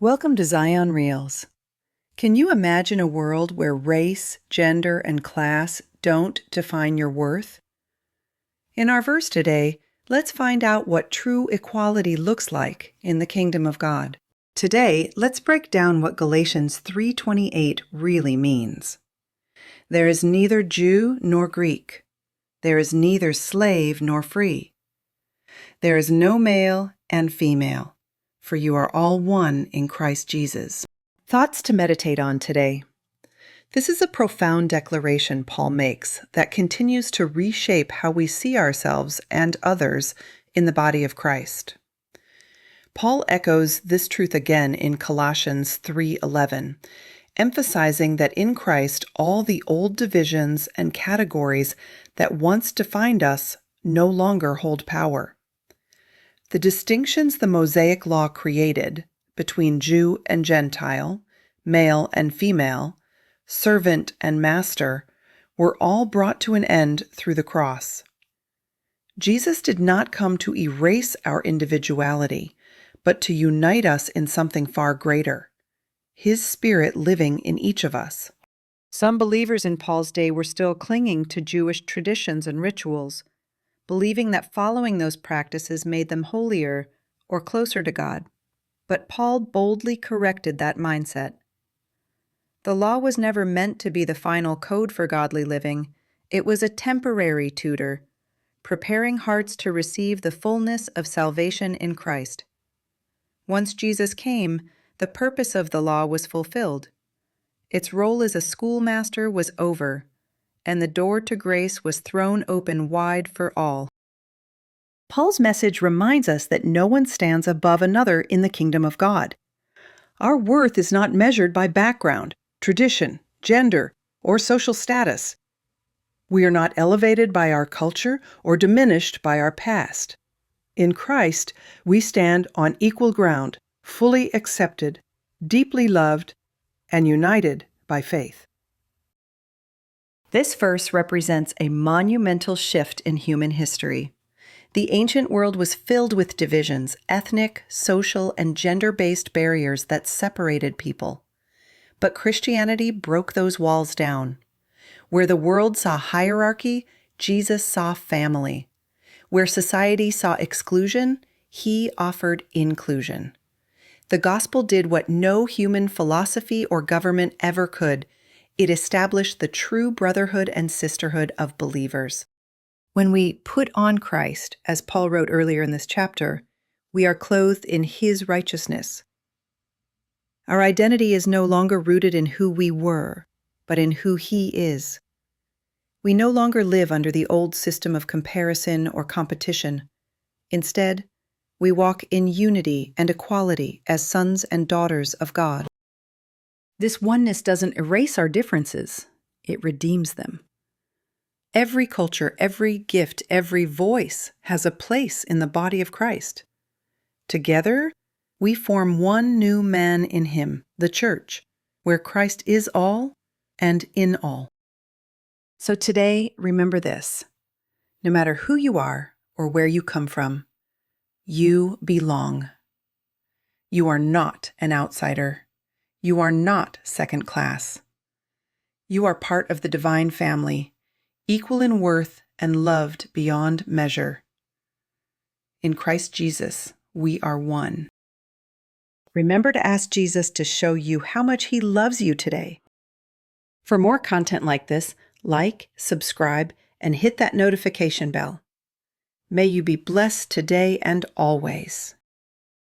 Welcome to Zion Reelz. Can you imagine a world where race, gender, and class don't define your worth? In our verse today, let's find out what true equality looks like in the kingdom of God. Today, let's break down what Galatians 3:28 really means. There is neither Jew nor Greek. There is neither slave nor free. There is no male and female, for you are all one in Christ Jesus. Thoughts to meditate on today. This is a profound declaration Paul makes that continues to reshape how we see ourselves and others in the body of Christ. Paul echoes this truth again in Colossians 3:11, emphasizing that in Christ all the old divisions and categories that once defined us no longer hold power. The distinctions the Mosaic Law created between Jew and Gentile, male and female, servant and master, were all brought to an end through the cross. Jesus did not come to erase our individuality, but to unite us in something far greater, His Spirit living in each of us. Some believers in Paul's day were still clinging to Jewish traditions and rituals, believing that following those practices made them holier or closer to God. But Paul boldly corrected that mindset. The law was never meant to be the final code for godly living. It was a temporary tutor, preparing hearts to receive the fullness of salvation in Christ. Once Jesus came, the purpose of the law was fulfilled. Its role as a schoolmaster was over, and the door to grace was thrown open wide for all. Paul's message reminds us that no one stands above another in the kingdom of God. Our worth is not measured by background, tradition, gender, or social status. We are not elevated by our culture or diminished by our past. In Christ, we stand on equal ground, fully accepted, deeply loved, and united by faith. This verse represents a monumental shift in human history. The ancient world was filled with divisions, ethnic, social, and gender-based barriers that separated people. But Christianity broke those walls down. Where the world saw hierarchy, Jesus saw family. Where society saw exclusion, He offered inclusion. The gospel did what no human philosophy or government ever could. It established the true brotherhood and sisterhood of believers. When we put on Christ, as Paul wrote earlier in this chapter, we are clothed in His righteousness. Our identity is no longer rooted in who we were, but in who He is. We no longer live under the old system of comparison or competition. Instead, we walk in unity and equality as sons and daughters of God. This oneness doesn't erase our differences, it redeems them. Every culture, every gift, every voice has a place in the body of Christ. Together, we form one new man in Him, the church, where Christ is all and in all. So today, remember this. No matter who you are or where you come from, you belong. You are not an outsider. You are not second class. You are part of the divine family, equal in worth and loved beyond measure. In Christ Jesus, we are one. Remember to ask Jesus to show you how much He loves you today. For more content like this, like, subscribe, and hit that notification bell. May you be blessed today and always.